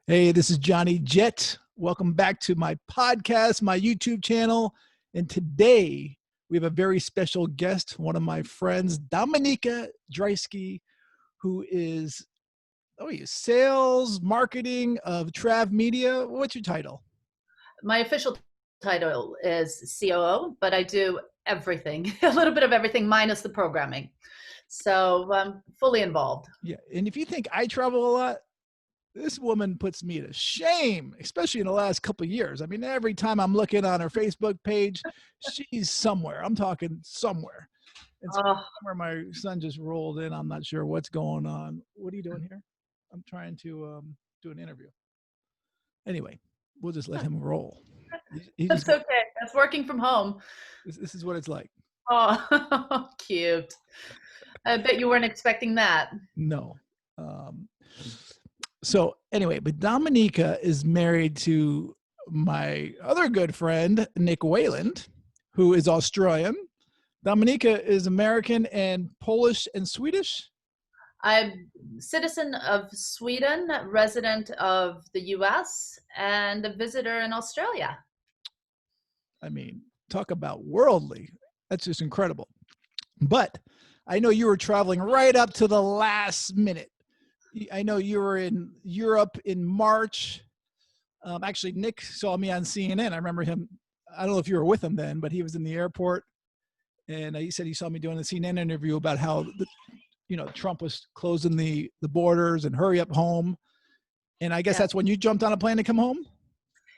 Hey, this is Johnny Jet. Welcome back to my podcast, my YouTube channel. And today we have a very special guest, one of my friends, Dominika Dryjski, who is sales marketing of Trav Media. What's your title? My official title is COO, but I do everything, a little bit of everything minus the programming. So I'm fully involved. Yeah. And if you think I travel a lot, this woman puts me to shame, especially in the last couple of years. I mean, every time I'm looking on her Facebook page, she's somewhere. I'm talking somewhere. And so Oh, somewhere my son just rolled in. I'm not sure what's going on. What are you doing here? I'm trying to do an interview. Anyway, we'll just let him roll. He just that's okay. That's working from home. this is what it's like. Oh, cute. I bet you weren't expecting that. No. Um, so anyway, but Dominika is married to my other good friend, Nick Wayland, who is Australian. Dominika is American and Polish and Swedish. I'm citizen of Sweden, resident of the US, and a visitor in Australia. I mean, talk about worldly. That's just incredible. But I know you were traveling right up to the last minute. I know you were in Europe in March. Actually, Nick saw me on CNN. I remember him. I don't know if you were with him then, but he was in the airport, and he said he saw me doing a CNN interview about how Trump was closing the borders and hurry up home. And I guess Yeah. that's when you jumped on a plane to come home.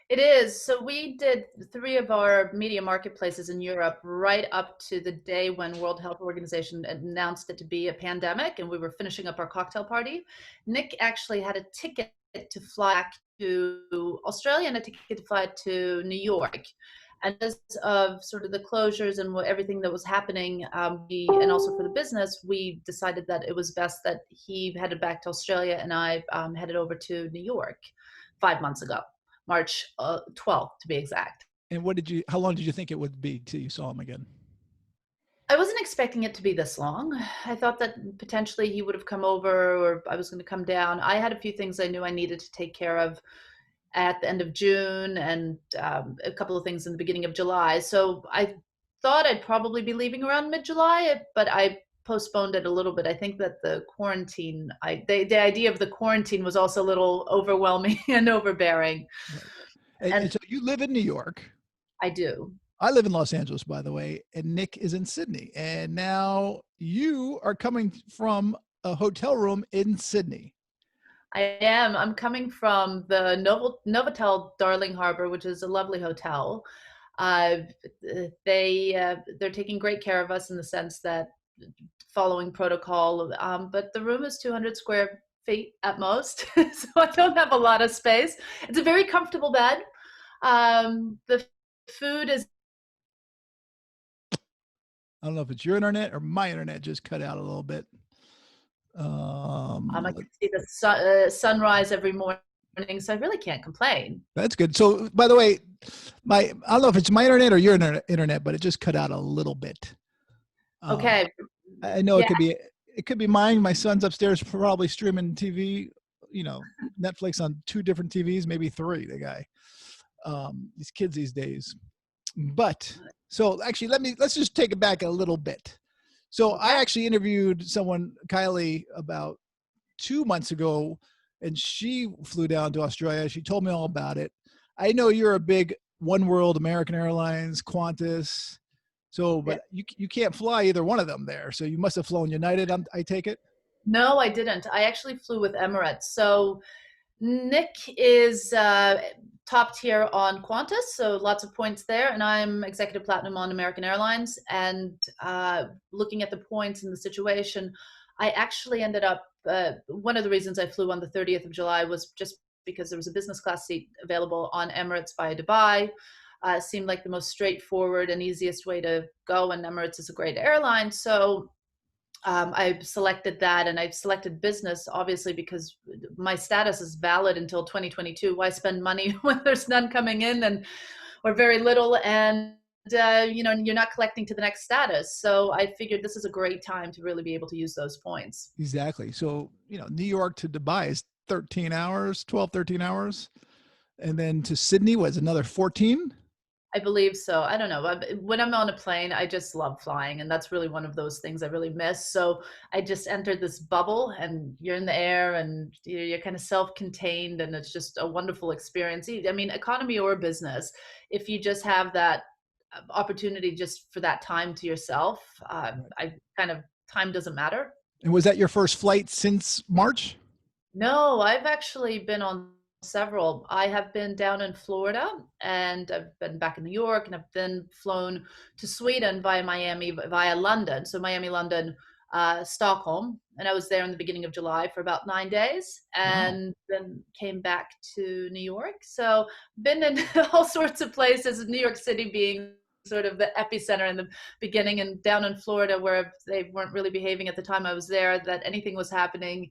It is. So we did three of our media marketplaces in Europe right up to the day when World Health Organization announced it to be a pandemic, and we were finishing up our cocktail party. Nick actually had a ticket to fly back to Australia and a ticket to fly to New York. And because of sort of the closures and everything that was happening, and also for the business, we decided that it was best that he headed back to Australia and I headed over to New York 5 months ago. March 12th to be exact. And how long did you think it would be till you saw him again? I wasn't expecting it to be this long. I thought that potentially he would have come over or I was going to come down. I had a few things I knew I needed to take care of at the end of June and a couple of things in the beginning of July. So I thought I'd probably be leaving around mid-July, but I postponed it a little bit. I think that the quarantine, the idea of the quarantine was also a little overwhelming and overbearing. Right. And And so you live in New York. I do. I live in Los Angeles, by the way, and Nick is in Sydney. And now you are coming from a hotel room in Sydney. I am. I'm coming from the Novotel Darling Harbor, which is a lovely hotel. Uh, they're taking great care of us in the sense that following protocol, but the room is 200 square feet at most, so I don't have a lot of space. It's a very comfortable bed. The food is. I don't know if it's your internet or my internet just cut out a little bit. I can see the sunrise every morning, so I really can't complain. That's good. So, by the way, I don't know if it's my internet or your internet, but it just cut out a little bit. Okay. I know Yeah. it could be mine. My son's upstairs probably streaming TV, Netflix on two different TVs, maybe three. The guy, these kids these days. But so actually, let's just take it back a little bit. So I Okay. actually interviewed someone, Kylie, about 2 months ago, and she flew down to Australia. She told me all about it. I know you're a big One World, American Airlines, Qantas. So, Yeah. but you can't fly either one of them there. So you must have flown United, I take it. No, I didn't. I actually flew with Emirates. So Nick is top tier on Qantas, so lots of points there, and I'm executive platinum on American Airlines. And looking at the points in the situation, I actually ended up. One of the reasons I flew on the 30th of July was just because there was a business class seat available on Emirates via Dubai. Seemed like the most straightforward and easiest way to go, and Emirates is a great airline. So I've selected that, and I've selected business obviously because my status is valid until 2022. Why spend money when there's none coming in and or very little, and you're not collecting to the next status. So I figured this is a great time to really be able to use those points. Exactly. So, New York to Dubai is 13 hours, 12, 13 hours. And then to Sydney was another 14. I believe so. I don't know. When I'm on a plane, I just love flying, and that's really one of those things I really miss. So I just entered this bubble, and you're in the air, and you're kind of self-contained, and it's just a wonderful experience. I mean, economy or business, if you just have that opportunity just for that time to yourself, Right. I kind of time doesn't matter. And was that your first flight since March? No, I've actually been on several. I have been down in Florida, and I've been back in New York, and I've then flown to Sweden via Miami, via London. So Miami, London, Stockholm. And I was there in the beginning of July for about 9 days, Wow. and then came back to New York. So been in all sorts of places, New York City being sort of the epicenter in the beginning, and down in Florida where they weren't really behaving at the time I was there, that anything was happening,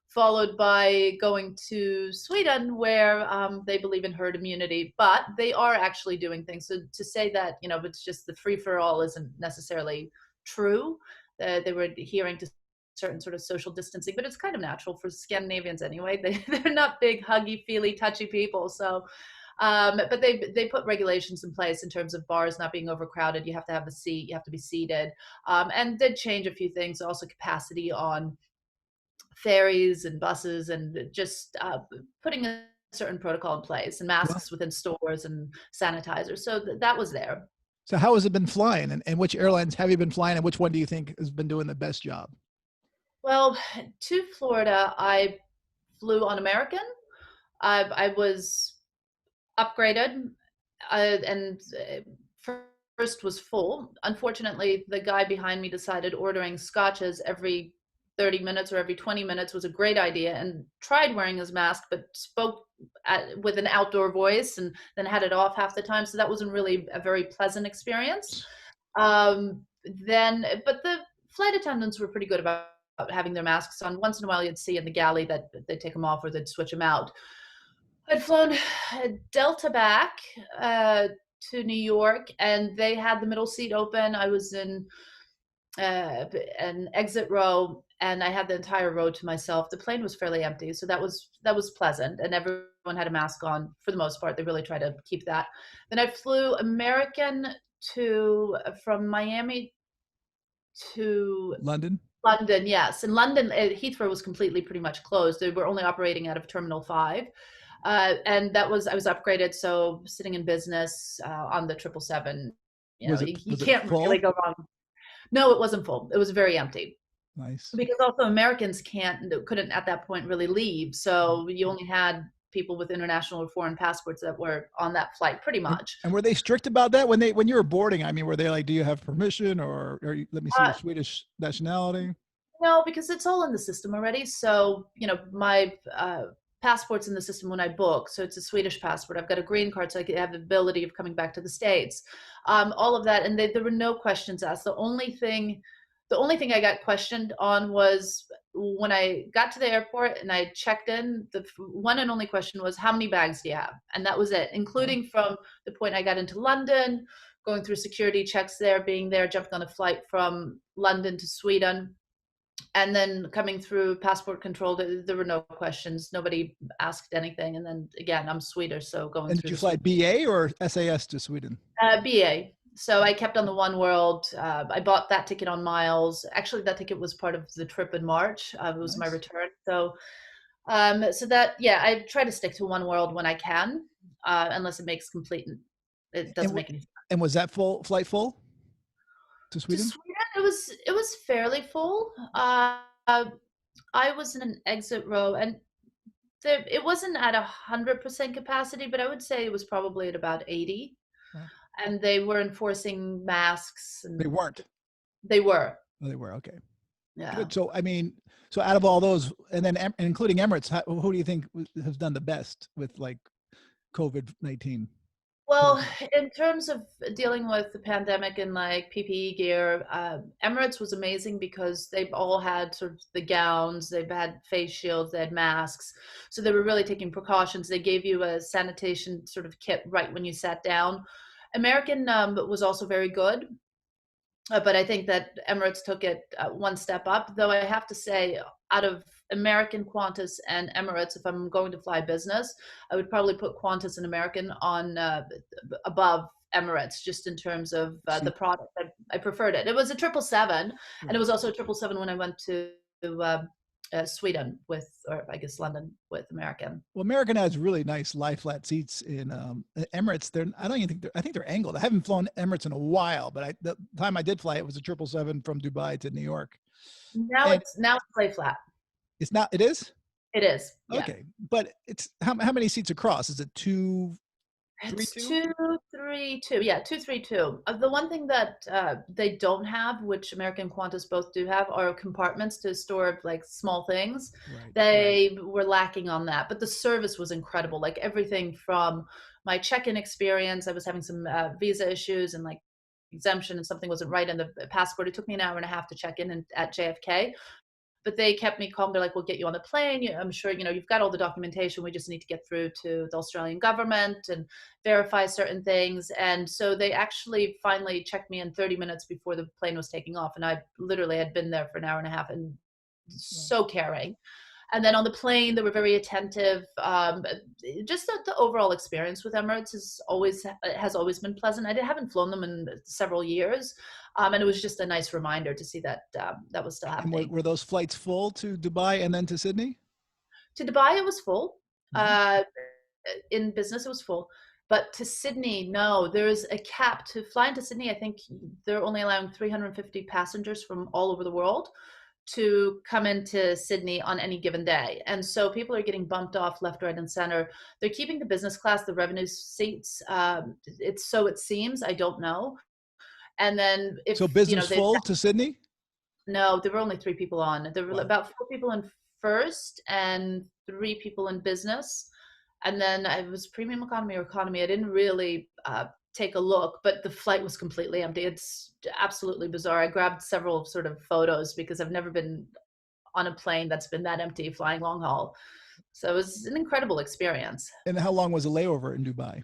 followed by going to Sweden, where they believe in herd immunity, but they are actually doing things. So to say that, it's just the free for all isn't necessarily true. They were adhering to certain sort of social distancing, but it's kind of natural for Scandinavians anyway. They're not big, huggy, feely, touchy people. So, but they put regulations in place in terms of bars not being overcrowded. You have to have a seat, you have to be seated, and did change a few things. Also, capacity on ferries and buses, and just putting a certain protocol in place, and Well, masks within stores and sanitizers. So that was there. so how has it been flying, and which airlines have you been flying, and which one do you think has been doing the best job? Well, to Florida, I flew on American. I was upgraded, and first was full. Unfortunately, the guy behind me decided ordering scotches every 30 minutes or every 20 minutes was a great idea, and tried wearing his mask, but spoke with an outdoor voice, and then had it off half the time. So that wasn't really a very pleasant experience. But the flight attendants were pretty good about having their masks on. Once in a while, you'd see in the galley that they'd take them off or they'd switch them out. I'd flown Delta back to New York, and they had the middle seat open. I was in an exit row, and I had the entire row to myself. The plane was fairly empty, so that was pleasant, and everyone had a mask on for the most part. They really try to keep that. Then I flew American to from Miami to London? London. Yes, in London, Heathrow was completely pretty much closed. They were only operating out of Terminal 5. And I was upgraded, so sitting in business on the 777, Was it you was it can't really full? go wrong. No, it wasn't full. It was very empty, Nice. because also Americans couldn't at that point really leave. Right. So you only had people with international or foreign passports that were on that flight, pretty And, much. and were they strict about that when you were boarding? I mean, were they like, "Do you have permission, or let me see your Uh, Swedish nationality"? No, because it's all in the system already. So, my passport's in the system when I book. So it's a Swedish passport. I've got a green card, so I have the ability of coming back to the States. All of that, and there were no questions asked. The only thing I got questioned on was when I got to the airport and I checked in. The one and only question was, "How many bags do you have?" And that was it, Wow. including from the point I got into London, going through security checks there, being there, jumping on a flight from London to Sweden, and then coming through passport control. There were no questions. Nobody asked anything. And then again, I'm Swedish, so going And did through you the fly BA or SAS to Sweden? BA. So I kept on the One World. I bought that ticket on miles. Actually, that ticket was part of the trip in March. It was my Nice. return. So that, yeah, I try to stick to One World when I can, unless it And doesn't make any sense. and was that flight full to To Sweden? Sweden, it was fairly full. I was in an exit row, and it wasn't at 100% capacity, but I would say it was probably at about 80. Wow. And they were enforcing masks, They and weren't. they were. Oh, they were. Okay. Yeah. Good. So, I mean, so out of all those, and then including Emirates, who do you think has done the best with like COVID-19 Well, protocols? in terms of dealing with the pandemic and like PPE gear, Emirates was amazing because they've all had sort of the gowns, they've had face shields, they had masks. So they were really taking precautions. They gave you a sanitation sort of kit right when you sat down. American was also very good. But I think that Emirates took it one step up, though I have to say, out of American, Qantas, and Emirates. If I'm going to fly business, I would probably put Qantas and American on above Emirates, just in terms of the See, product. I preferred it. It was a 777, and it right. was also a 777 when I went to Sweden with, or I guess London with American. Well, American has really nice lie flat seats. In Emirates, they're I don't even think I think they're angled. I haven't flown Emirates in a while, but the time I did fly, it was a 777 from Dubai to New York, and Now it's lay flat. it's not. It is It is, yeah. okay, but it's how many seats across? Is it two, three, It's two? 232. Yeah, 232. The one thing that they don't have, which American Qantas both do have, are compartments to store like small things. Right. They were lacking on that, but the service was incredible. Like everything from my check-in experience, I was having some visa issues and like exemption, and something wasn't right in the passport. It took me an hour and a half to check in at JFK, but they kept me calm. They're like, we'll get you on the plane. I'm sure, you've got all the documentation. We just need to get through to the Australian government and verify certain things. And so they actually finally checked me in 30 minutes before the plane was taking off. And I literally had been there for an hour and a half, and Well, so caring. And then on the plane, they were very attentive. Just the overall experience with Emirates has always been pleasant. I haven't flown them in several years, and it was just a nice reminder to see that that was still and happening. were those flights full to Dubai and then to Sydney? To Dubai, it was full. Mhm. In business, it was full. But to Sydney, no, there's a cap to fly into Sydney. I think they're only allowing 350 passengers from all over the world to come into Sydney on any given day. And so people are getting bumped off left, right, and center. They're keeping the business class, the revenue seats. It's so it seems, I don't know. And then So if, business they full to Sydney? no, there were only 3 people on. There were Wow. about 4 people in first and 3 people in business. And then it was premium economy or economy. I didn't really take a look, but the flight was completely empty. It's absolutely bizarre. I grabbed several sort of photos because I've never been on a plane that's been that empty flying long haul. So it was an incredible experience. And how long was the layover in Dubai?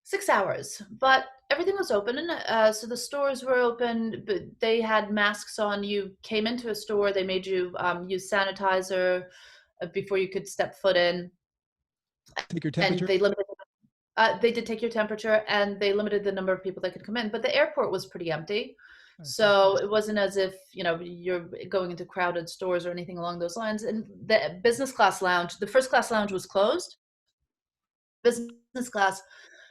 6 hours, but everything was open. And so the stores were open, but they had masks on. You came into a store, they made you use sanitizer before you could step foot in. Take your And temperature? they did take your temperature, and they limited the number of people that could come in. But the airport was pretty empty. I see. So it wasn't as if, you're going into crowded stores or anything along those lines. And the business class lounge, the first class lounge was closed. Business class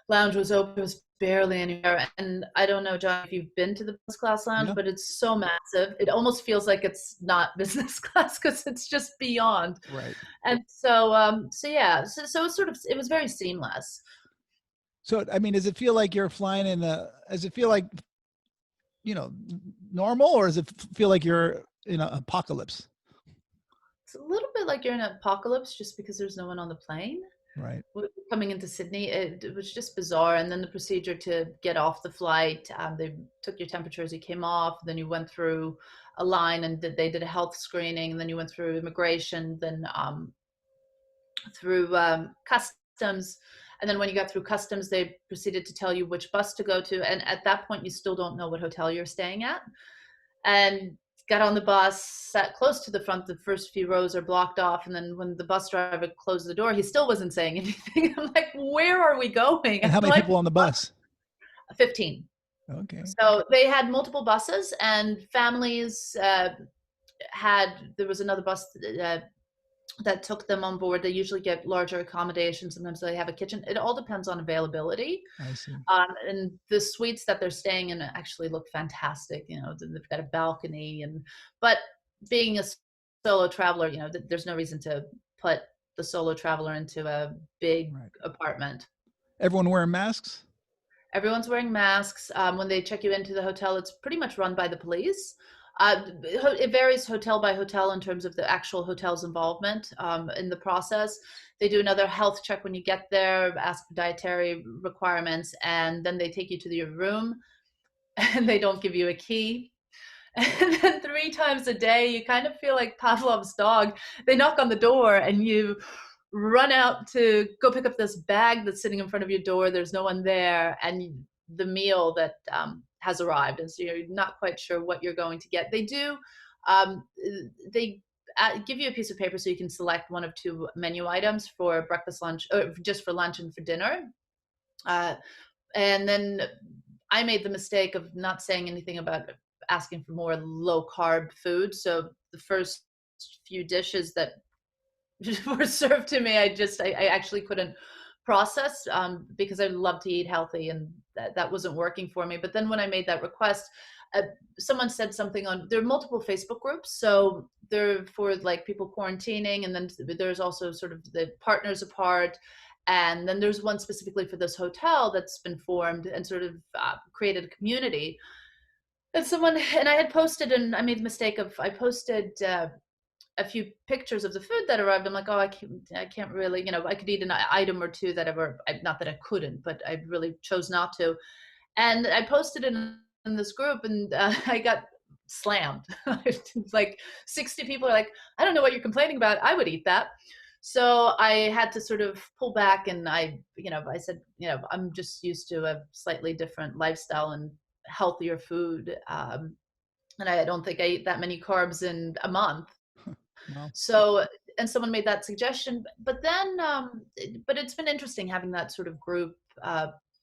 lounge was open. It was barely anywhere. And I don't know, John, if you've been to the business class lounge, Yeah. but it's so massive. It almost feels like it's not business class because it's just beyond. Right. And so yeah, so it was very seamless. So, I mean, does it feel like you're flying does it feel like, normal, or does it feel like you're in an apocalypse? It's a little bit like you're in an apocalypse just because there's no one on the plane. Right. Coming into Sydney, it was just bizarre. And then the procedure to get off the flight, they took your temperature as you came off. Then you went through a line, and they did a health screening. And then you went through immigration, then through customs. And then when you got through customs, they proceeded to tell you which bus to go to. And at that point, you still don't know what hotel you're staying at. And got on the bus, sat close to the front. The first few rows are blocked off. And then when the bus driver closed the door, he still wasn't saying anything. I'm like, where are we going? And how many like, people on the bus? 15. Okay. So they had multiple buses, and families there was another bus that took them on board. They usually get larger accommodations. Sometimes they have a kitchen. It all depends on availability. I see. And the suites that they're staying in actually look fantastic. They've got a balcony, but being a solo traveler, there's no reason to put the solo traveler into a big apartment. Everyone wearing masks? Everyone's wearing masks. When they check you into the hotel, it's pretty much run by the police. It varies hotel by hotel in terms of the actual hotel's involvement in the process. They do another health check when you get there, ask for dietary requirements, and then they take you to your room, and they don't give you a key. And then 3 times a day, you kind of feel like Pavlov's dog. They knock on the door, and you run out to go pick up this bag that's sitting in front of your door. There's no one there, and the meal that has arrived, and so you're not quite sure what you're going to get. They give you a piece of paper so you can select one of two menu items for breakfast, lunch, or just for lunch and for dinner. Uh, and then I made the mistake of not saying anything about asking for more low carb food. So the first few dishes that were served to me, I actually couldn't process, because I love to eat healthy, and that wasn't working for me. But then when I made that request, uh, someone said something on, there are multiple Facebook groups. So they're for like people quarantining. And then there's also sort of the partners apart. And then there's one specifically for this hotel that's been formed and sort of created a community. And I had posted, and I made the mistake of, I posted a few pictures of the food that arrived. I'm like, oh, I can't really, I could eat an item or two that not that I couldn't, but I really chose not to. And I posted in this group, and I got slammed. Like 60 people are like, I don't know what you're complaining about. I would eat that. So I had to sort of pull back, and I said, I'm just used to a slightly different lifestyle and healthier food. And I don't think I eat that many carbs in a month. Well, So, and someone made that suggestion, but then, but it's been interesting having that sort of group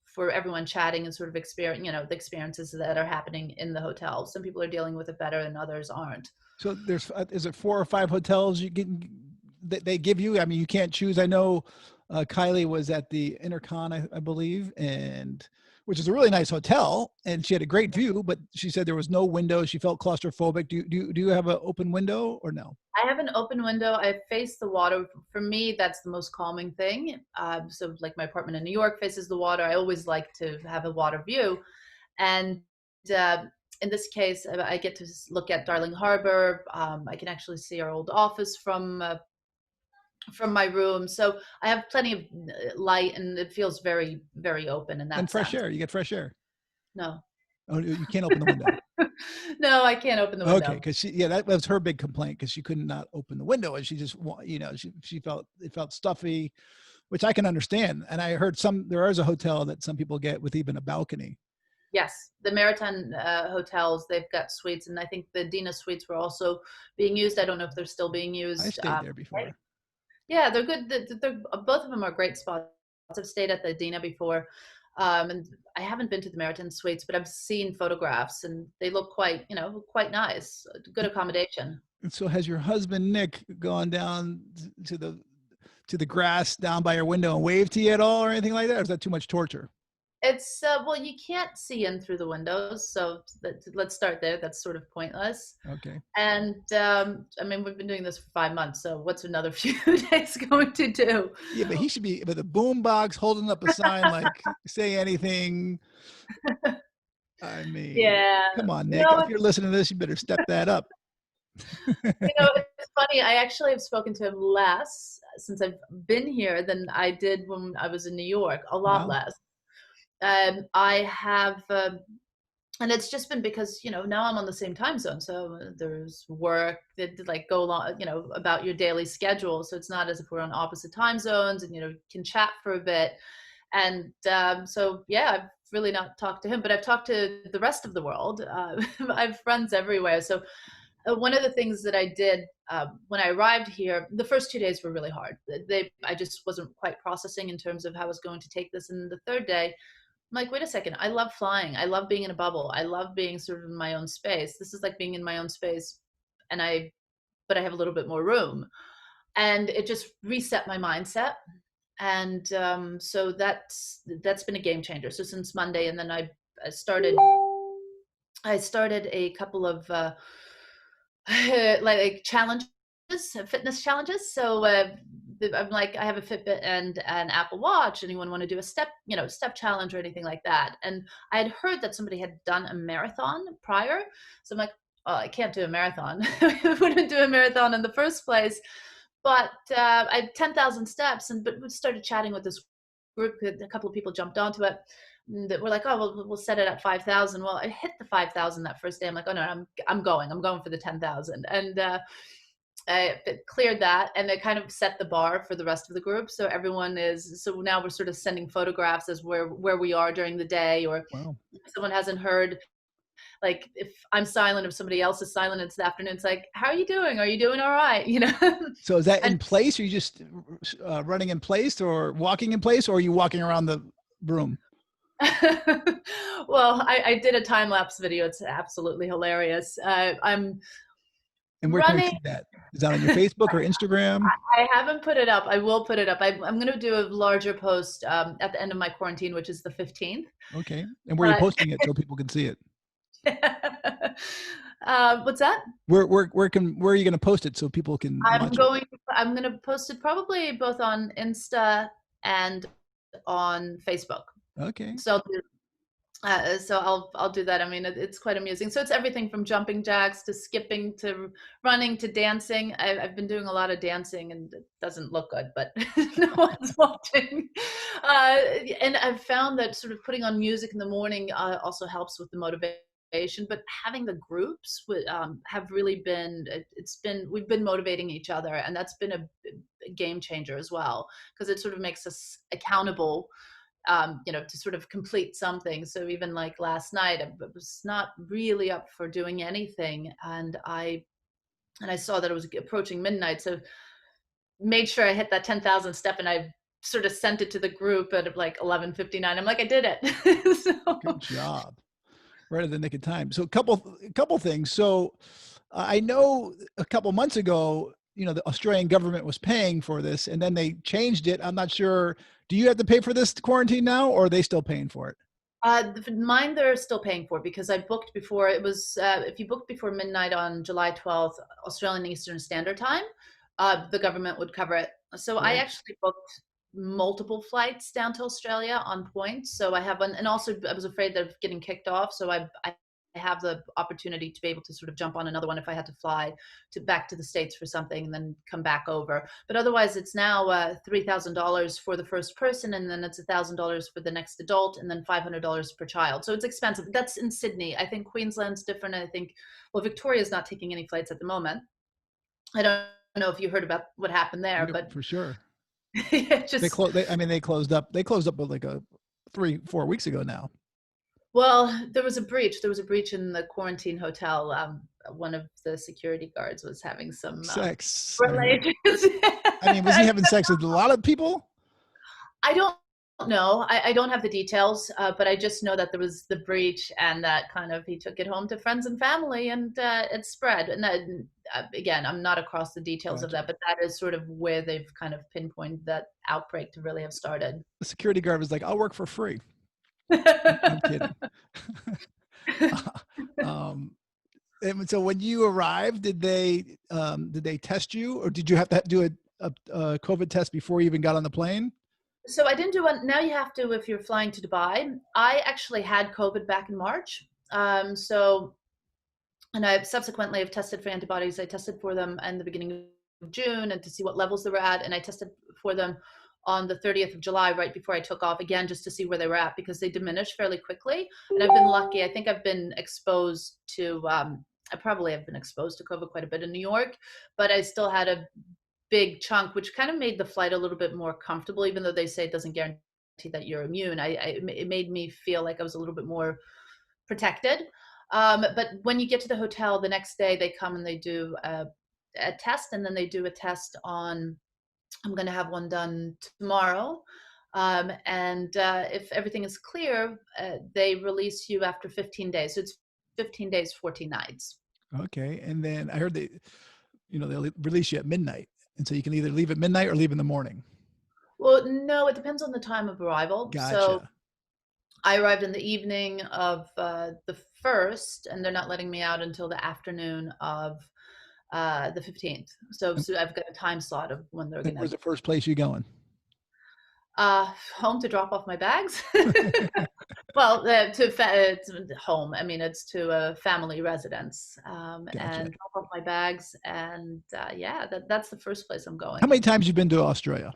for everyone chatting and sort of experience, the experiences that are happening in the hotel. Some people are dealing with it better and others aren't. so there's, is it 4 or 5 hotels you get that they give you? I mean, you can't choose. I know Kylie was at the Intercon, I believe, and which is a really nice hotel, and she had a great view, but she said there was no window. She felt claustrophobic. Do you have an open window or no? I have an open window. I face the water. For me, that's the most calming thing. So like my apartment in New York faces the water. I always like to have a water view. And uh, in this case, I get to look at Darling Harbor. I can actually see our old office from my room. So I have plenty of light, and it feels very, very open in that And fresh sense. air. You get fresh air. No. Oh, you can't open the window. No, I can't open the Okay, window. because that was her big complaint, because she could not open the window, and she just she felt it felt stuffy, which I can understand. And I heard there is a hotel that some people get with even a balcony. Yes, the Maritime hotels, they've got suites, and I think the Dina suites were also being used. I don't know if they're still being I used. stayed there before. Yeah, they're good. They're both of them are great spots. I've stayed at the Dina before, and I haven't been to the Maritime suites, but I've seen photographs, and they look quite nice. Good accommodation. And so, has your husband Nick gone down to the grass down by your window and waved to you at all, or anything like that? Or is that too much torture? It's well, you can't see in through the windows, so let's start there. That's sort of pointless. Okay. And I mean, we've been doing this for 5 months, so what's another few days going to do? Yeah, but he should be with a boom box holding up a sign like "Say anything." I mean, Yeah, come on, Nick. no, If you're listening to this, you better step that up. it's funny. I actually have spoken to him less since I've been here than I did when I was in New York. A lot Wow. less. I have, and it's just been because now I'm on the same time zone, so there's work that like go along, about your daily schedule. So it's not as if we're on opposite time zones, and can chat for a bit. And so yeah, I've really not talked to him, but I've talked to the rest of the world. I have friends everywhere. So one of the things that I did when I arrived here, the first 2 days were really hard. I just wasn't quite processing in terms of how I was going to take this. And the third day, I'm like, wait a second, I love flying. I love being in a bubble. I love being sort of in my own space. This is like being in my own space, but I have a little bit more room. And it just reset my mindset. And so that's been a game changer. So since Monday, and then I started a couple of like challenges, fitness challenges. So I'm like, I have a Fitbit and an Apple Watch. Anyone want to do a step challenge or anything like that? And I had heard that somebody had done a marathon prior. So I'm like, oh, I can't do a marathon. I wouldn't do a marathon in the first place. But I had 10,000 steps, but we started chatting with this group. A couple of people jumped onto it. That we're like, oh, well, we'll set it at 5,000. Well, I hit the 5,000 that first day. I'm like, oh no, I'm going for the 10,000. And I cleared that, and it kind of set the bar for the rest of the group. So so now we're sort of sending photographs as where we are during the day, or Wow. if someone hasn't heard. like if I'm silent, if somebody else is silent, it's the afternoon. It's like, how are you doing? Are you doing all right? You know? So is that And in place? Are you just running in place or walking in place, or are you walking around the room? well, I did a time lapse video. It's absolutely hilarious. I'm And where can we running. see that? Is that on your Facebook or Instagram? I haven't put it up. I will put it up. I'm going to do a larger post at the end of my quarantine, which is the 15th. Okay. And where are you But posting it so people can see it? what's that? Where are you going to post it so people can watch it? I'm going to post it probably both on Insta and on Facebook. Okay. So I'll do that. I mean, it's quite amusing. So it's everything from jumping jacks to skipping to running to dancing. I've been doing a lot of dancing, and it doesn't look good, but no one's watching. And I've found that sort of putting on music in the morning also helps with the motivation. But having the groups have really been we've been motivating each other, and that's been a game changer as well, because it sort of makes us accountable, to sort of complete something. So even like last night, I was not really up for doing anything, and I saw that it was approaching midnight, so made sure I hit that 10,000 step, and I sort of sent it to the group at like 11:59. I'm like, I did it. Good job. Right at the nick of time. So a couple things. So I know a couple months ago, the Australian government was paying for this, and then they changed it. I'm not sure. Do you have to pay for this quarantine now, or are they still paying for it? Mine they're still paying for, because I booked before. It was if you booked before midnight on July 12th, Australian Eastern Standard Time, the government would cover it. So I Right. actually booked multiple flights down to Australia on points. So I have one, and also I was afraid of getting kicked off. So I have the opportunity to be able to sort of jump on another one if I had to fly back to the States for something and then come back over. But otherwise, it's now $3,000 for the first person, and then it's $1,000 for the next adult, and then $500 per child. So it's expensive. That's in Sydney. I think Queensland's different. I think, well, Victoria's not taking any flights at the moment. I don't know if you heard about what happened there, Yep, but for sure. They just closed. They closed up. They closed up like 3-4 weeks ago now. well, there was a breach. There was a breach in the quarantine hotel. One of the security guards was having some Sex. I heard. relations. Was he having sex with a lot of people? I don't know. I don't have the details, but I just know that there was the breach, and that kind of he took it home to friends and family, and it spread. And then, again, I'm not across the details of Gotcha. that, but that is sort of where they've kind of pinpointed that outbreak to really have started. The security guard was like, "I'll work for free." I'm kidding. um, and so when you arrived, did they test you, or did you have to do a COVID test before you even got on the plane? So I didn't do one. Now you have to if you're flying to Dubai. I actually had COVID back in March. And I subsequently have tested for antibodies. I tested for them in the beginning of June and to see what levels they were at. And I tested for them on the 30th of July, right before I took off, again, just to see where they were at, because they diminish fairly quickly. And I've been lucky. I think I've been exposed to, I probably have been exposed to COVID quite a bit in New York, but I still had a big chunk, which kind of made the flight a little bit more comfortable, even though they say it doesn't guarantee that you're immune. It made me feel like I was a little bit more protected. But when you get to the hotel the next day, they come and they do a test, and then they do a test on, I'm going to have one done tomorrow. And if everything is clear, they release you after 15 days. So it's 15 days, 14 nights. Okay, and then I heard they'll release you at midnight, and so you can either leave at midnight or leave in the morning. Well, no, it depends on the time of arrival. So Gotcha. I arrived in the evening of the 1st, and they're not letting me out until the afternoon of the 15th. So I've got a time slot of when they're And going where's to the first place you going? home to drop off my bags. Well, to home. I mean, it's to a family residence, Gotcha. and drop off my bags, and yeah, that's the first place I'm How going. many times you been to Australia?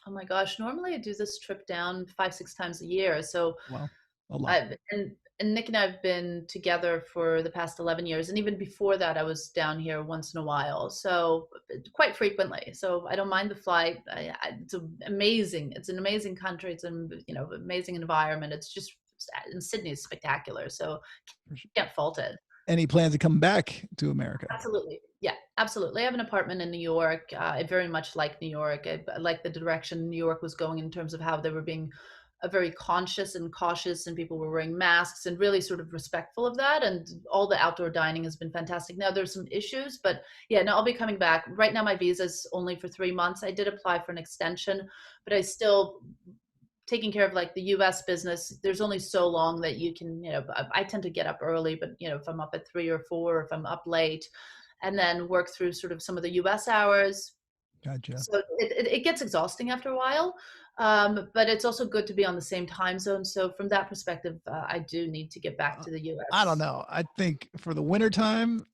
Oh my gosh, normally I do this trip down 5, 6 times a year. So Well, a lot. and Nick and I have been together for the past 11 years. And even before that, I was down here once in a while. So quite frequently. So I don't mind the flight. It's amazing. It's an amazing country. It's an amazing environment. It's just and Sydney is spectacular. So For sure. can't fault it. Any plans to come back to America? Absolutely. Yeah, absolutely. I have an apartment in New York. I very much like New York. I like the direction New York was going in terms of how they were being very conscious and cautious, and people were wearing masks and really sort of respectful of that. And all the outdoor dining has been fantastic. Now there's some issues, but yeah, no, I'll be coming back. Right now my visa is only for 3 months. I did apply for an extension, but I still taking care of like the US business. There's only so long that you can, I tend to get up early, but if I'm up at 3 or 4, or if I'm up late, and then work through sort of some of the US hours. Gotcha. So it gets exhausting after a while, but it's also good to be on the same time zone. So from that perspective, I do need to get back to the US. I don't know. I think for the wintertime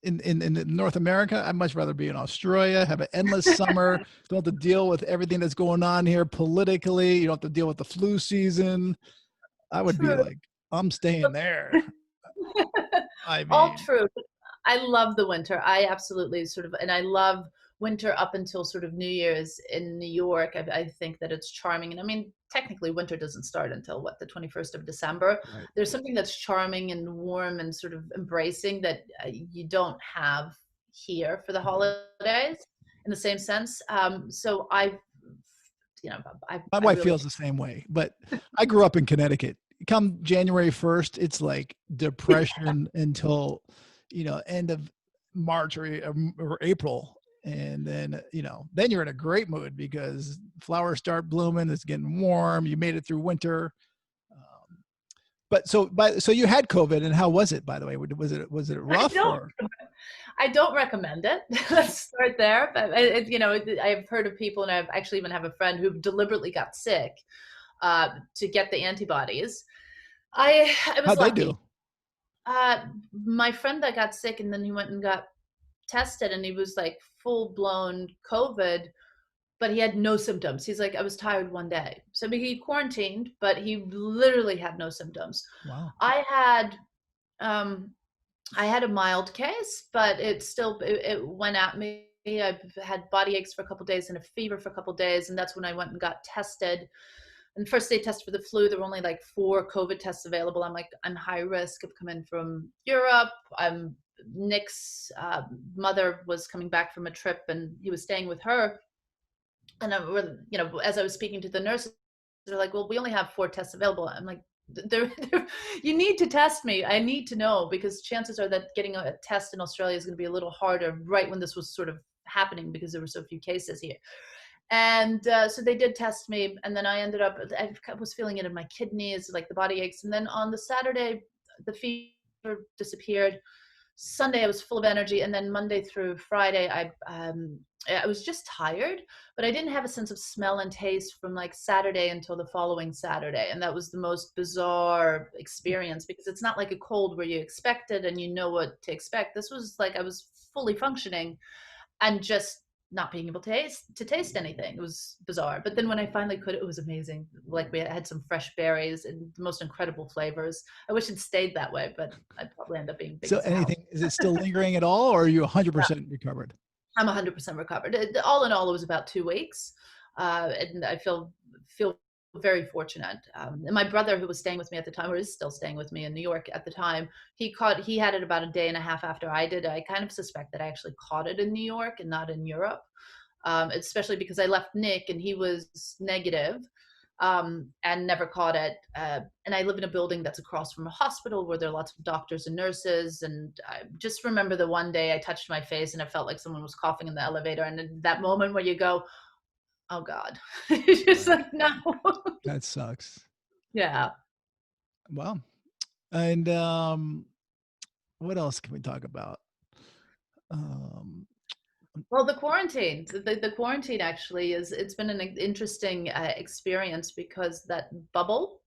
in North America, I'd much rather be in Australia, have an endless summer, don't have to deal with everything that's going on here politically. You don't have to deal with the flu season. I would be like, I'm staying there. I All mean, true. I love the winter. I absolutely and I love winter up until sort of New Year's in New York. I think that it's charming. And I mean, technically winter doesn't start until what, the 21st of December. right. There's something that's charming and warm and sort of embracing that you don't have here for the holidays in the same sense. So My wife feels the same way, but I grew up in Connecticut. Come January 1st, it's like depression until, end of March or April. And then, then you're in a great mood because flowers start blooming. It's getting warm. You made it through winter. But so you had COVID, and how was it, by the way? Was it rough? I don't recommend it. Let's start there. But I've heard of people, and I've actually even have a friend who deliberately got sick to get the antibodies. I was How'd lucky. They do? My friend that got sick, and then he went and got tested, and he was like full blown COVID, but he had no symptoms. He's like, I was tired one day. So he quarantined, but he literally had no symptoms. Wow. I had a mild case, but it went at me. I've had body aches for a couple of days and a fever for a couple of days. And that's when I went and got tested. And first they test for the flu. There were only like 4 COVID tests available. I'm like, I'm high risk. I've come in from Europe. Nick's mother was coming back from a trip, and he was staying with her. And as I was speaking to the nurses, they're like, well, we only have 4 tests available. I'm like, you need to test me. I need to know, because chances are that getting a test in Australia is going to be a little harder right when this was sort of happening, because there were so few cases here. And so they did test me, and then I was feeling it in my kidneys, like the body aches. And then on the Saturday, the fever disappeared. Sunday I was full of energy, and then Monday through Friday I was just tired, but I didn't have a sense of smell and taste from like Saturday until the following Saturday. And that was the most bizarre experience, because it's not like a cold where you expect it and you know what to expect. This was like I was fully functioning and just not being able to taste anything. It was bizarre. But then when I finally could, it was amazing. Like we had some fresh berries and the most incredible flavors. I wish it stayed that way, but I'd probably end up being big. So is it still lingering at all, or are you 100% recovered? I'm 100% recovered. All in all, it was about 2 weeks. And I feel very fortunate. And my brother, who was staying with me at the time, or is still staying with me in New York at the time, he had it about a day and a half after I did. I kind of suspect that I actually caught it in New York and not in Europe, especially because I left Nick and he was negative, and never caught it. And I live in a building that's across from a hospital where there are lots of doctors and nurses. And I just remember the one day I touched my face and I felt like someone was coughing in the elevator. And in that moment where you go, oh God, it's just like, no. That sucks. Yeah. Well, and what else can we talk about? Well, the quarantine, the quarantine actually it's been an interesting experience, because that bubble,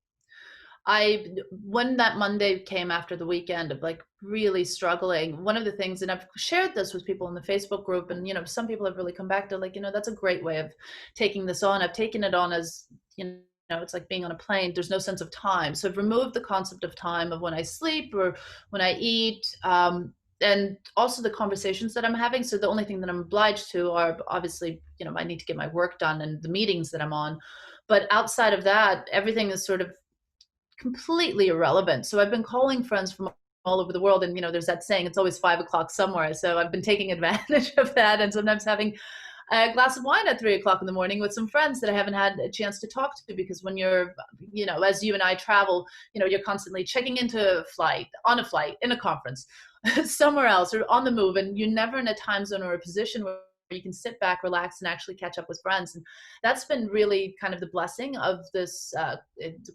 when that Monday came after the weekend of like really struggling, one of the things, and I've shared this with people in the Facebook group, and some people have really come back to like, that's a great way of taking this on. I've taken it on as, it's like being on a plane. There's no sense of time. So I've removed the concept of time of when I sleep or when I eat, and also the conversations that I'm having. So the only thing that I'm obliged to are obviously, I need to get my work done and the meetings that I'm on. But outside of that, everything is sort of completely irrelevant. So I've been calling friends from all over the world, and there's that saying, it's always 5 o'clock somewhere. So I've been taking advantage of that, and sometimes having a glass of wine at 3 o'clock in the morning with some friends that I haven't had a chance to talk to, because when you're, as you and I travel, you're constantly checking into a flight, on a flight, in a conference, somewhere else, or on the move, and you're never in a time zone or a position where you can sit back, relax, and actually catch up with friends. And that's been really kind of the blessing of this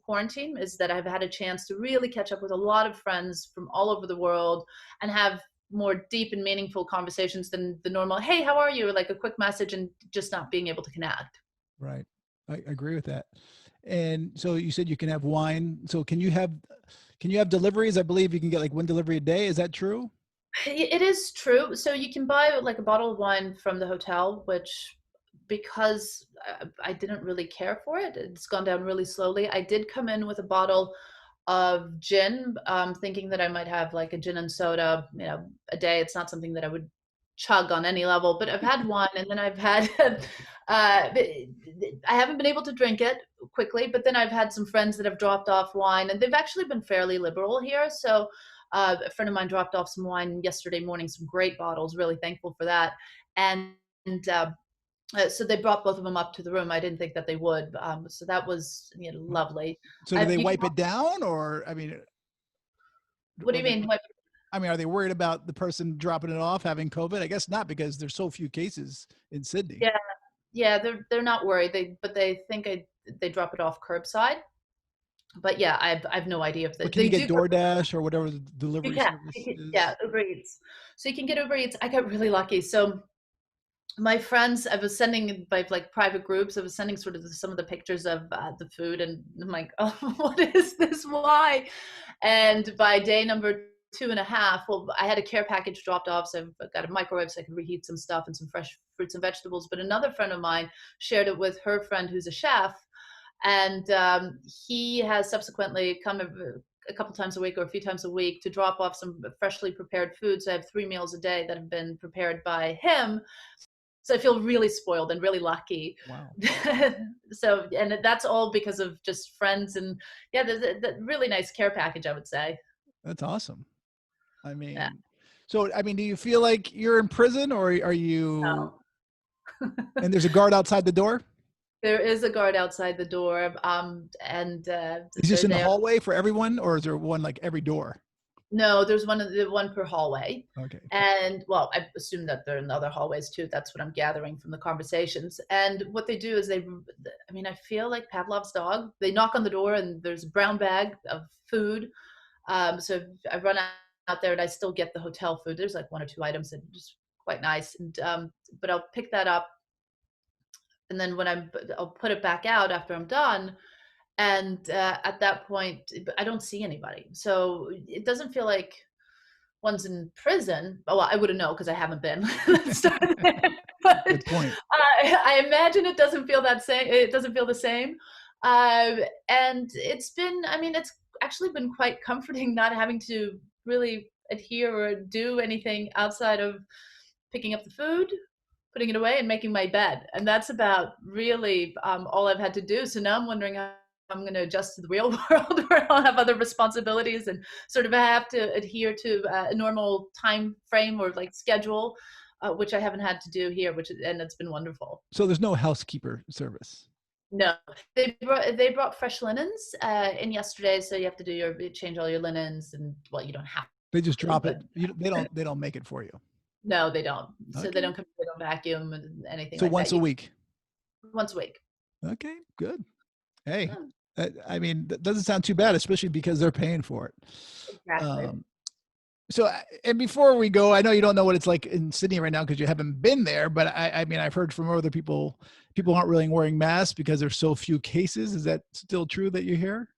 quarantine, is that I've had a chance to really catch up with a lot of friends from all over the world and have more deep and meaningful conversations than the normal, hey, how are you? Like a quick message, and just not being able to connect. Right. I agree with that. And so you said you can have wine. So can you have deliveries? I believe you can get like one delivery a day. Is that true? It is true. So you can buy like a bottle of wine from the hotel, which, because I didn't really care for it, it's gone down really slowly. I did come in with a bottle of gin, thinking that I might have like a gin and soda, a day. It's not something that I would chug on any level, but I've had one, and then I've had, I haven't been able to drink it quickly, but then I've had some friends that have dropped off wine, and they've actually been fairly liberal here. So a friend of mine dropped off some wine yesterday morning, some great bottles, really thankful for that. And so they brought both of them up to the room. I didn't think that they would. So that was lovely. So do they You wipe can, it down, or what do are you they, mean? What, are they worried about the person dropping it off having COVID? I guess not, because there's so few cases in Sydney. yeah, yeah, they're not worried. But they think they drop it off curbside. But yeah, I've no idea if But can they you get do. DoorDash or whatever the You delivery can, service yeah, is? Uber Eats. So you can get Uber Eats. I got really lucky. So my friends, I was sending by like private groups, I was sending sort of some of the pictures of the food, and I'm like, oh, what is this? Why? And by day number 2.5, well, I had a care package dropped off, so I've got a microwave so I can reheat some stuff and some fresh fruits and vegetables. But another friend of mine shared it with her friend who's a chef, and he has subsequently come a couple times a week or a few times a week to drop off some freshly prepared food. So I have 3 meals a day that have been prepared by him. So I feel really spoiled and really lucky. Wow. So, and that's all because of just friends, and yeah, the really nice care package, I would say. That's awesome. I Yeah. mean, do you feel like you're in prison, or are you, No. and there's a guard outside the door? There is a guard outside the door, and Is this they're in the there. hallway for everyone, or is there one like every door? No, there's one per hallway. Okay. And well, I assume that there are in other hallways too. That's what I'm gathering from the conversations. And what they do is I feel like Pavlov's dog. They knock on the door, and there's a brown bag of food. So I run out there, and I still get the hotel food. There's like one or two items that are just quite nice. And but I'll pick that up, and then I'll put it back out after I'm done. And at that point, I don't see anybody. So it doesn't feel like one's in prison. Oh, well, I wouldn't know because I haven't been. Let's start there. But Good point. I imagine it doesn't feel that same. It doesn't feel the same. And it's actually been quite comforting not having to really adhere or do anything outside of picking up the food, putting it away, and making my bed. And that's about really all I've had to do. So now I'm wondering how I'm going to adjust to the real world, where I'll have other responsibilities, and sort of I have to adhere to a normal time frame or like schedule, which I haven't had to do here, and it's been wonderful. So there's no housekeeper service. No, they brought fresh linens in yesterday, so you have to change all your linens, and well, you don't have They just to, drop but it. They don't make it for you. no, they don't. So Okay. they don't vacuum and anything So like once that. a week. Once a week. Okay, good. Hey, Yeah, that doesn't sound too bad, especially because they're paying for it. exactly. Um, and before we go, I know you don't know what it's like in Sydney right now because you haven't been there, but I've heard from other people aren't really wearing masks because there's so few cases. Is that still true that you hear?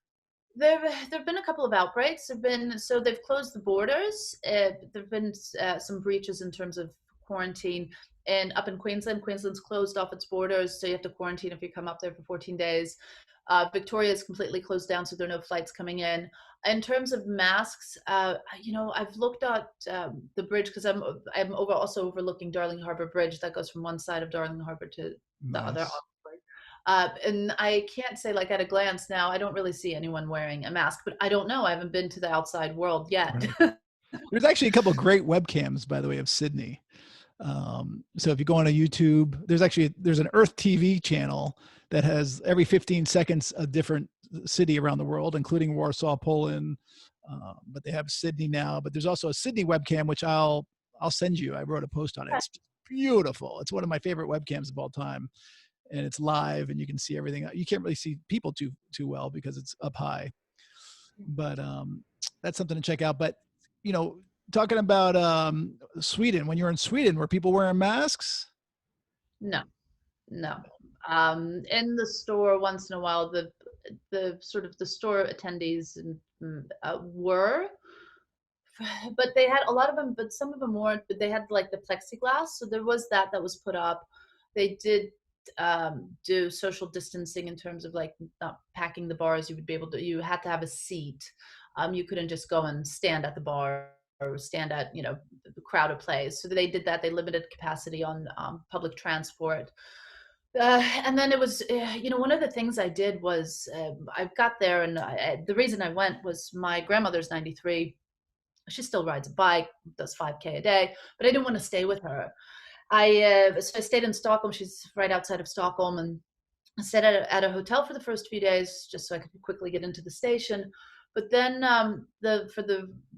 There've been a couple of outbreaks. They've closed the borders. There've been some breaches in terms of quarantine. And up in Queensland, Queensland's closed off its borders, so you have to quarantine if you come up there for 14 days. Victoria is completely closed down, so there are no flights coming in. In terms of masks, I've looked at the bridge because also overlooking Darling Harbour Bridge that goes from one side of Darling Harbour to the other, Nice. obviously. And I can't say like at a glance now, I don't really see anyone wearing a mask, but I don't know. I haven't been to the outside world yet. Right. There's actually a couple of great webcams, by the way, of Sydney. So if you go on a YouTube, there's an Earth TV channel that has every 15 seconds a different city around the world, including Warsaw, Poland. But they have Sydney now. But there's also a Sydney webcam, which I'll send you. I wrote a post on it. It's beautiful. It's one of my favorite webcams of all time, and it's live, and you can see everything. You can't really see people too well because it's up high, but that's something to check out. But you know, talking about Sweden, when you were in Sweden, were people wearing masks? No, no. In the store once in a while, the sort of the store attendees were, but they had a lot of them, but some of them weren't. But they had like the plexiglass, so there was that was put up. They did do social distancing in terms of like not packing the bars. You would be able to. You had to have a seat. You couldn't just go and stand at the bar or stand at the crowded place. So they did that. They limited capacity on public transport. And then it was, one of the things I did was I got there, and the reason I went was my grandmother's 93. She still rides a bike, does 5K a day, but I didn't want to stay with her. So I stayed in Stockholm. She's right outside of Stockholm, and I stayed at a hotel for the first few days just so I could quickly get into the station. But then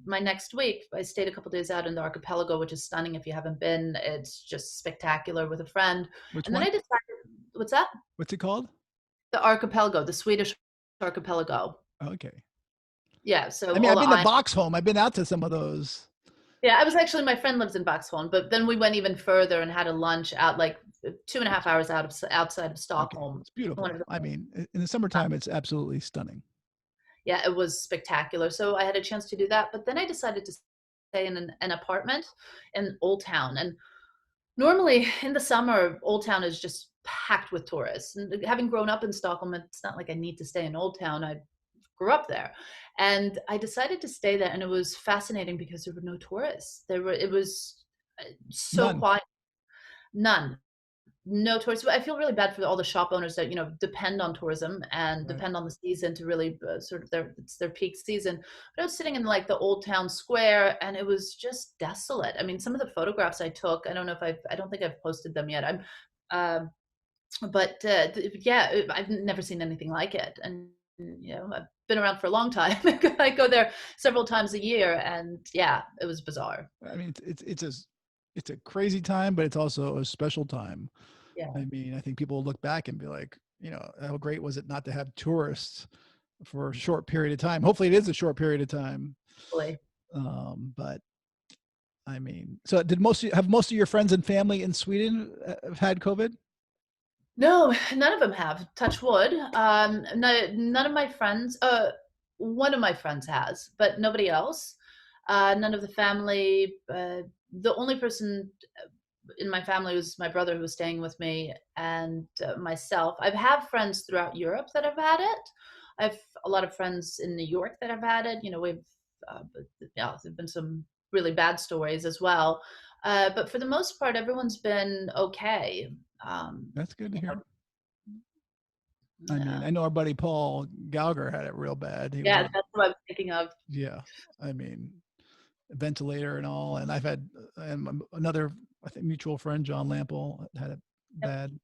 my next week, I stayed a couple days out in the archipelago, which is stunning. If you haven't been, it's just spectacular with a friend. Which And one? then I decided, what's that? What's it called? The archipelago, the Swedish archipelago. Okay. Yeah. So I mean, all I've the been to islands. Boxholm. I've been out to some of those. Yeah, I was actually, my friend lives in Vaxholm, but then we went even further and had a lunch out like 2.5 hours outside of Okay. Stockholm. It's One of beautiful. the, I mean, in the summertime, it's absolutely stunning. yeah, it was spectacular. So I had a chance to do that, but then I decided to stay in an apartment in Old Town. And normally in the summer, Old Town is just packed with tourists. And having grown up in Stockholm, it's not like I need to stay in Old Town. I grew up there, and I decided to stay there. And it was fascinating because there were no tourists. It was so None. quiet. None. No tourists. I feel really bad for all the shop owners that depend on tourism and Right. depend on the season to really sort of it's their peak season. But I was sitting in like the Old Town Square, and it was just desolate. I mean, some of the photographs I took, I don't think I've posted them yet. Um, but yeah, I've never seen anything like it. And I've been around for a long time. I go there several times a year, and yeah, it was bizarre. I mean, it's a crazy time, but it's also a special time. Yeah, I mean, I think people will look back and be like, how great was it not to have tourists for a short period of time? Hopefully, it is a short period of time. really. But I mean, so have most of your friends and family in Sweden have had COVID? No, none of them have. Touch wood. No, none of my friends. One of my friends has, but nobody else. None of the family. The only person in my family was my brother who was staying with me, and myself. I've had friends throughout Europe that have had it. I've a lot of friends in New York that have had it. Yeah, there've been some really bad stories as well. But for the most part, everyone's been okay. That's good to You hear. know, I mean, yeah. I know our buddy Paul Gallagher had it real bad. He was Yeah, on, that's what I was thinking of. yeah. I mean, ventilator and all. And I've had, and another, I think, mutual friend, John Lample, had it Yep. bad.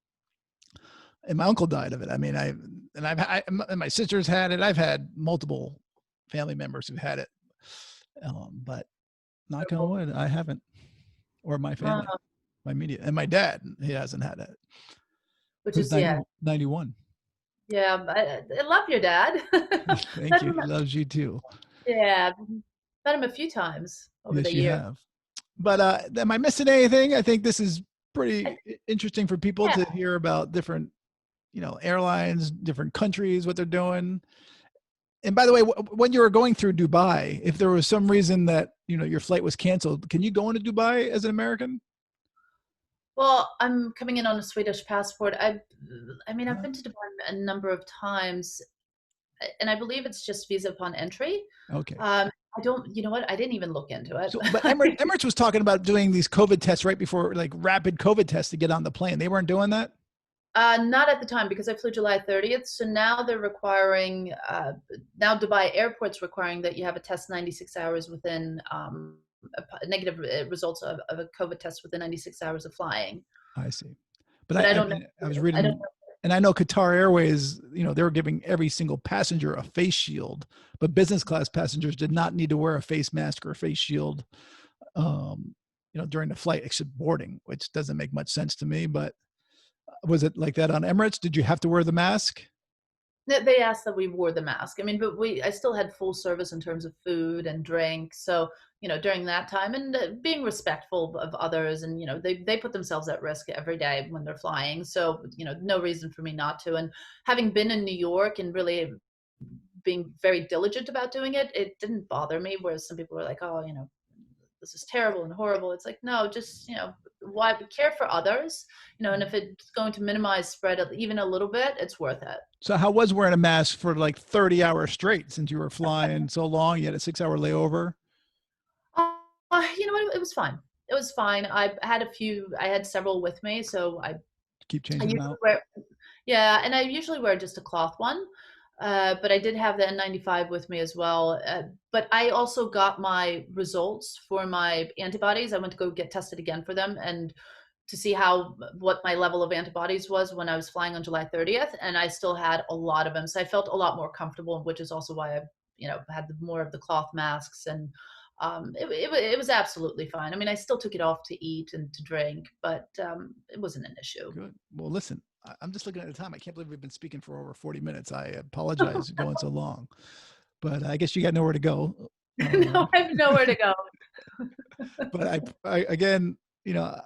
And my uncle died of it. I mean, and my sister's had it. I've had multiple family members who had it. But knock on wood, I haven't, or my Uh, family, my immediate, and my dad, he hasn't had it. which Who's is yeah, 91. yeah. I love your dad. Thank Met you. him, He loves you too. yeah, met him a few times over the Yes, you years. have. But am I missing anything? I think this is pretty interesting for people Yeah. to hear about different, airlines, different countries, what they're doing. And by the way, when you were going through Dubai, if there was some reason that, your flight was canceled, can you go into Dubai as an American? Well, I'm coming in on a Swedish passport. I mean, I've Huh? been to Dubai a number of times, and I believe it's just visa upon entry. Okay. I don't, you know what? I didn't even look into it. So, but Emirates was talking about doing these COVID tests right before, like rapid COVID tests to get on the plane. They weren't doing that? Not at the time because I flew July 30th. So now they're requiring, now Dubai airport's requiring that you have a test 96 hours within, negative results of a COVID test within 96 hours of flying. I see. But But I I don't know. mean, I was I don't reading, and I know Qatar Airways, they were giving every single passenger a face shield, but business class passengers did not need to wear a face mask or a face shield, um, during the flight, except boarding, which doesn't make much sense to me. But was it like that on Emirates? Did you have to wear the mask? They asked that we wore the mask. I mean, but I still had full service in terms of food and drink. So, during that time and being respectful of others and, they put themselves at risk every day when they're flying. So, no reason for me not to. And having been in New York and really being very diligent about doing it, it didn't bother me. Whereas some people were like, oh, this is terrible and horrible. It's like, no, just, why care for others, and if it's going to minimize spread even a little bit, it's worth it. So how was wearing a mask for like 30 hours straight since you were flying so long? You had a 6 hour layover. You know what? It was fine. It was fine. I had several with me. So Keep I changing them usually out. wear, yeah, and I usually wear just a cloth one. But I did have the N95 with me as well. But I also got my results for my antibodies. I went to go get tested again for them and to see what my level of antibodies was when I was flying on July 30th, and I still had a lot of them. So I felt a lot more comfortable, which is also why I, had more of the cloth masks, and it was absolutely fine. I mean, I still took it off to eat and to drink, but it wasn't an issue. Good. Well, listen, I'm just looking at the time. I can't believe we've been speaking for over 40 minutes. I apologize going so long, but I guess you got nowhere to go. No, I have nowhere to go. But I again,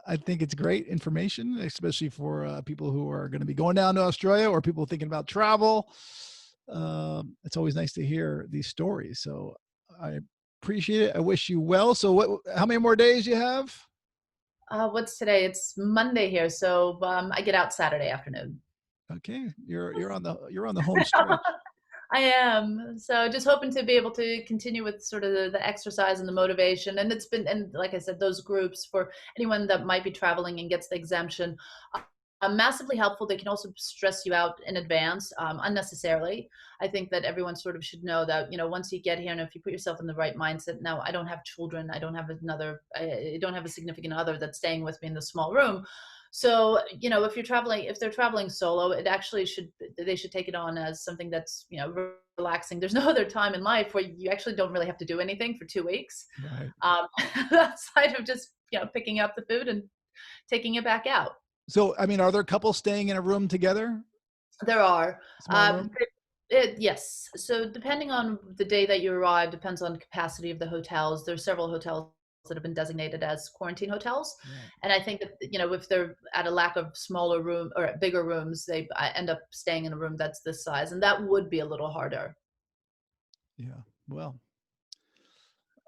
I think it's great information, especially for people who are going to be going down to Australia or people thinking about travel. It's always nice to hear these stories. So I appreciate it. I wish you well. So how many more days you have? What's today? It's Monday here, so I get out Saturday afternoon. Okay. You're on the home stretch. I am. So just hoping to be able to continue with sort of the exercise and the motivation. And and like I said, those groups for anyone that might be traveling and gets the exemption, massively helpful. They can also stress you out in advance unnecessarily. I think that everyone sort of should know that, once you get here and if you put yourself in the right mindset, now I don't have children, I don't have a significant other that's staying with me in the small room. So, if they're traveling solo, they should take it on as something that's, relaxing. There's no other time in life where you actually don't really have to do anything for 2 weeks, Right. um, outside of just, picking up the food and taking it back out. So, I mean, are there couples staying in a room together? There are. Small room? Yes. So depending on the day that you arrive, depends on the capacity of the hotels. There's several hotels that have been designated as quarantine hotels. Right. And I think that, if they're at a lack of smaller room or bigger rooms, they end up staying in a room that's this size. And that would be a little harder. Yeah. Well,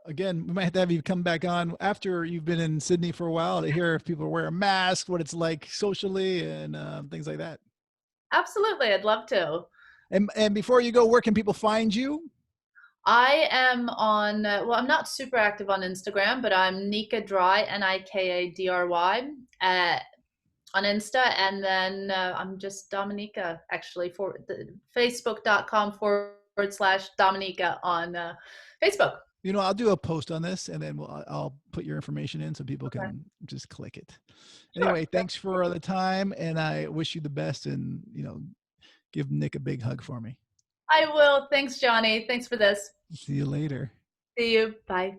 again, we might have to have you come back on after you've been in Sydney for a while to hear if people wear a mask, what it's like socially, and things like that. Absolutely. I'd love to. And before you go, where can people find you? I am on, well, I'm not super active on Instagram, but I'm Nika Dry, Nikadry, on Insta. And then I'm just Dominika, actually, for the facebook.com/Dominika on Facebook. I'll do a post on this, and then I'll put your information in so people Okay. can just click it. Sure. Anyway, thanks for the time, and I wish you the best, and give Nick a big hug for me. I will. Thanks, Johnny. Thanks for this. See you later. See you. Bye.